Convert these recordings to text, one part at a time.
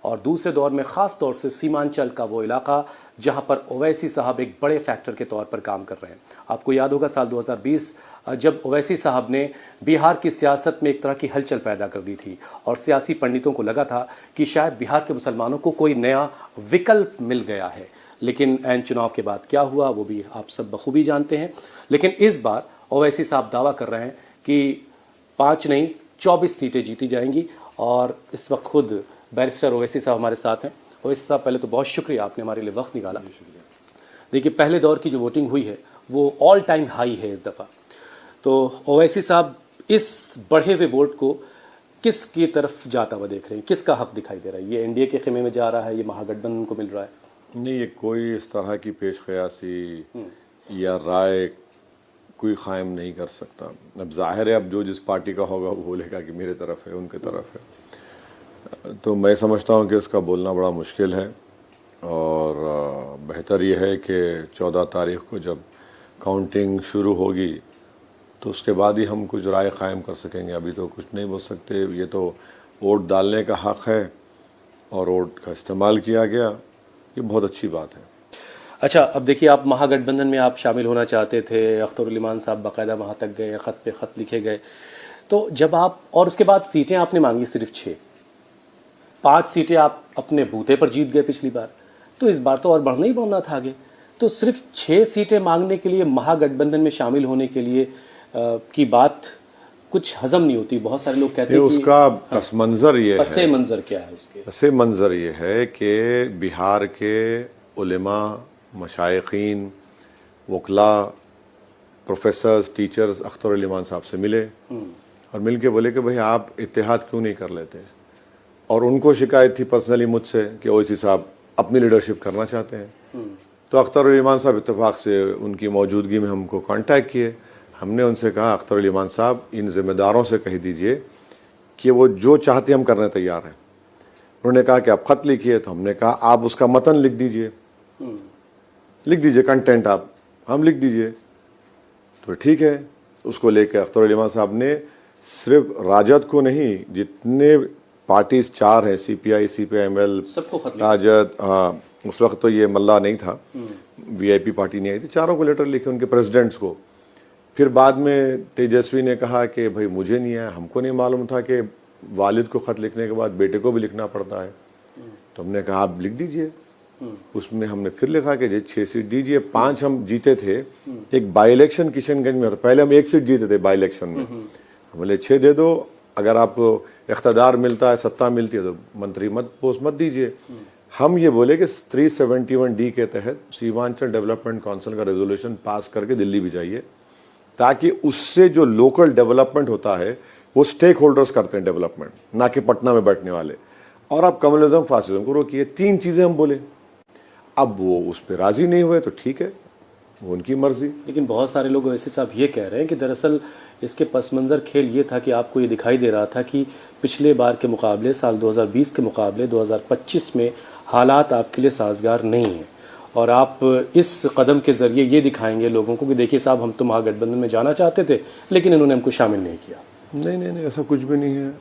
और दूसरे दौर में ख़ास तौर से सीमांचल का वो इलाका जहां पर ओवैसी साहब एक बड़े फैक्टर के तौर पर काम कर रहे हैं। आपको याद होगा साल 2020 जब ओवैसी साहब ने बिहार की सियासत में एक तरह की हलचल पैदा कर दी थी और सियासी पंडितों को लगा था कि शायद बिहार के मुसलमानों को कोई नया विकल्प मिल गया है, लेकिन ऐन चुनाव के बाद क्या हुआ वो भी आप सब बखूबी जानते हैं। लेकिन इस बार ओवैसी साहब दावा कर रहे हैं कि 5 नहीं 24 सीटें जीती जाएंगी और इस वक्त खुद बैरिस्टर ओवैसी साहब हमारे साथ हैं। ओवैसी साहब, पहले तो बहुत शुक्रिया, आपने हमारे लिए वक्त निकाला। देखिए, पहले दौर की जो वोटिंग हुई है वो ऑल टाइम हाई है इस दफ़ा। तो ओवैसी साहब, इस बढ़े हुए वोट को किसकी तरफ जाता हुआ देख रहे हैं, किसका हक दिखाई दे रहा है? ये एनडीए के खेमे में जा रहा है, ये महागठबंधन को मिल रहा है? नहीं, ये कोई इस तरह की पेश कयासी या राय कोई कायम नहीं कर सकता। अब जाहिर है, अब जो जिस पार्टी का होगा वो बोलेगा कि मेरे तरफ है, उनके तरफ है। तो मैं समझता हूँ कि इसका बोलना बड़ा मुश्किल है और बेहतर ये है कि 14 तारीख को जब काउंटिंग शुरू होगी तो उसके बाद ही हम कुछ राय कायम कर सकेंगे। अभी तो कुछ नहीं बोल सकते। ये तो वोट डालने का हक़ है और वोट का इस्तेमाल किया गया, ये बहुत अच्छी बात है। अच्छा, अब देखिए, आप महागठबंधन में आप शामिल होना चाहते थे, अख्तरुल इमान साहब बाकायदा वहाँ तक गए, ख़त पे ख़त लिखे गए। तो जब आप, और उसके बाद सीटें आपने मांगी सिर्फ 6, 5 सीटें आप अपने बूते पर जीत गए पिछली बार, तो इस बार तो और बढ़ना ही बढ़ना था आगे। तो सिर्फ 6 सीटें मांगने के लिए, महागठबंधन में शामिल होने के लिए की बात कुछ हजम नहीं होती। बहुत सारे लोग कहते हैं कि उसका पस मंज़र ये है, पसे मंज़र क्या है उसके? पसे मंज़र ये है कि बिहार के उलेमा, मशाइखीन, वकला, प्रोफेसर्स, टीचर्स अख्तरुल इमान साहब से मिले और मिल के बोले कि भाई आप इत्तेहाद क्यों नहीं कर लेते। और उनको शिकायत थी पर्सनली मुझसे कि ओवैसी साहब अपनी लीडरशिप करना चाहते हैं। तो अख्तरुल इमान साहब इत्तेफाक से उनकी मौजूदगी में हमको कांटेक्ट किए। हमने उनसे कहा, अख्तरुल इमान साहब, इन जिम्मेदारों से कह दीजिए कि वो जो चाहते हम करने तैयार हैं। उन्होंने कहा कि आप ख़त लिखिए। तो हमने कहा आप उसका मतन लिख दीजिए, लिख दीजिए कंटेंट, आप हम लिख दीजिए। तो ठीक है, उसको लेकर अख्तरुल इमान साहब ने सिर्फ राजद को नहीं, जितने पार्टीज 4 हैं, CPI, CPIML, राजद, उस वक्त तो ये मल्ला नहीं था, VIP पार्टी नहीं आई थी, चारों को लेटर लिखे, उनके प्रेसिडेंट्स को। फिर बाद में तेजस्वी ने कहा कि भाई मुझे नहीं आया, हमको नहीं मालूम था कि वालिद को ख़त लिखने के बाद बेटे को भी लिखना पड़ता है। तो हमने कहा आप लिख दीजिए। उसमें हमने फिर लिखा कि 6 सीट दीजिए। 5 हम जीते थे, एक बाई इलेक्शन किशनगंज में था, पहले हम 1 सीट जीते थे बाई इलेक्शन में। हम बोले 6 दे दो, अगर आपको इख्तदार मिलता है, सत्ता मिलती है तो मंत्री मत पोस्ट मत दीजिए। हम ये बोले कि 371D के तहत सीमांचल डेवलपमेंट काउंसिल का रेजोल्यूशन पास करके दिल्ली भी जाइए, ताकि उससे जो लोकल डेवलपमेंट होता है वो स्टेक होल्डर्स करते हैं डेवलपमेंट, ना कि पटना में बैठने वाले। और आप कम्युनिज्म फासिज्म को रोकिए। 3 चीज़ें हम बोले। अब वो उस पर राज़ी नहीं हुए तो ठीक है, वो उनकी मर्जी। लेकिन बहुत सारे लोग वैसे साहब ये कह रहे हैं कि दरअसल इसके पस मंज़र खेल ये था कि आपको ये दिखाई दे रहा था कि पिछले बार के मुकाबले, साल 2020 के मुकाबले 2025 में हालात आपके लिए साजगार नहीं हैं और आप इस कदम के ज़रिए ये दिखाएंगे लोगों को कि देखिए साहब, हम तो महागठबंधन में जाना चाहते थे लेकिन इन्होंने हमको शामिल नहीं किया। नहीं नहीं नहीं, ऐसा कुछ भी नहीं है।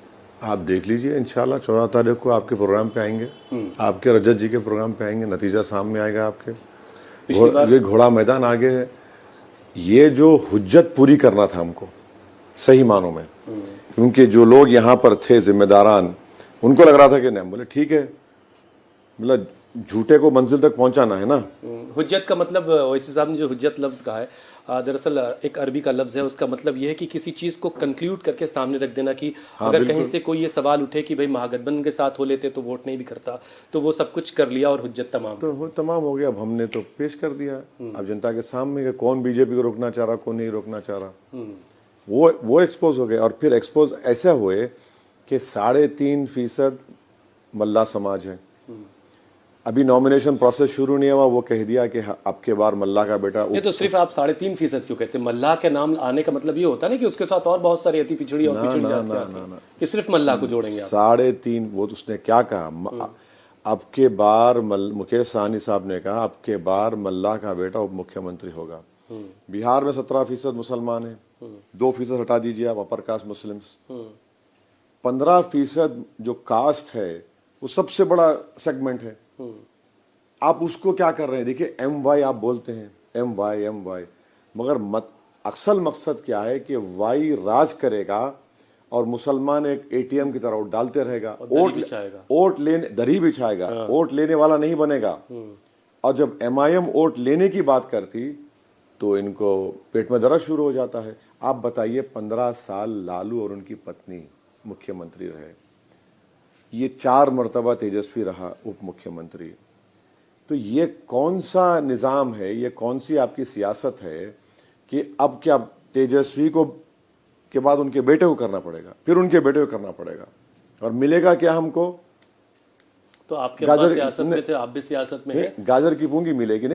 आप देख लीजिए, इंशाल्लाह 14 तारीख को आपके प्रोग्राम पे आएंगे, आपके रजत जी के प्रोग्राम पे आएंगे, नतीजा सामने आएगा आपके। ये घोड़ा मैदान आगे है। ये जो हुज्जत पूरी करना था हमको सही मानों में, क्योंकि जो लोग यहाँ पर थे जिम्मेदारान, उनको लग रहा था कि नहीं, बोले ठीक है, मतलब झूठे को मंजिल तक पहुंचाना है ना। हुज्जत का मतलब, ओवैसी साहब ने जो हुज्जत लफ्ज़ कहा है, दरअसल एक अरबी का लफ्ज़ है, उसका मतलब ये है कि किसी चीज़ को कंक्लूड करके सामने रख देना कि अगर कहीं से कोई ये सवाल उठे कि भाई महागठबंधन के साथ हो लेते तो वोट नहीं भी करता, तो वो सब कुछ कर लिया और हुज्जत तमाम हो गया। अब हमने तो पेश कर दिया अब जनता के सामने, कौन बीजेपी को रोकना चाह रहा, कौन नहीं रोकना चाह रहा, वो एक्सपोज हो गए। और फिर एक्सपोज ऐसे हुए कि 3.5% मल्ला समाज है। अभी नॉमिनेशन प्रोसेस शुरू नहीं हुआ, वो कह दिया कि आपके बार मल्ला का बेटा। ये तो सिर्फ आप 3.5% क्यों कहते हैं? मल्ला के नाम आने का मतलब ये होता है ना कि उसके साथ और बहुत सारी अति पिछड़ी और पिछड़ी जातियां हैं, कि सिर्फ मल्ला को जोड़ेंगे आप? 3.5, वो तो उसने क्या कहा, अब के बार मुकेश सहनी साहब ने कहा अब के बार मल्ला का बेटा उप मुख्यमंत्री होगा। बिहार में 17% मुसलमान है, 2% हटा दीजिए आप अपर कास्ट मुस्लिम्स, 15% जो कास्ट है वो सबसे बड़ा सेगमेंट है। आप उसको क्या कर रहे हैं? देखिए MY आप बोलते हैं, MY मगर अक्सर मकसद क्या है कि वाई राज करेगा और मुसलमान एक ATM की तरह वोट डालते रहेगा, वोट लेने दरी बिछाएगा, वोट लेने वाला नहीं बनेगा। और जब MIM वोट लेने की बात करती तो इनको पेट में दर्द शुरू हो जाता है। आप बताइए 15 साल लालू और उनकी पत्नी मुख्यमंत्री रहे, ये 4 मर्तबा तेजस्वी रहा उप मुख्यमंत्री। तो ये कौन सा निज़ाम है, ये कौन सी आपकी सियासत है कि अब क्या तेजस्वी को के बाद उनके बेटे को करना पड़ेगा, फिर उनके बेटे को करना पड़ेगा, और मिलेगा क्या हमको? तो आपके अब्बा सियासत में थे, आप भी सियासत में हैं। गाजर की पूंगी मिलेगी नहीं।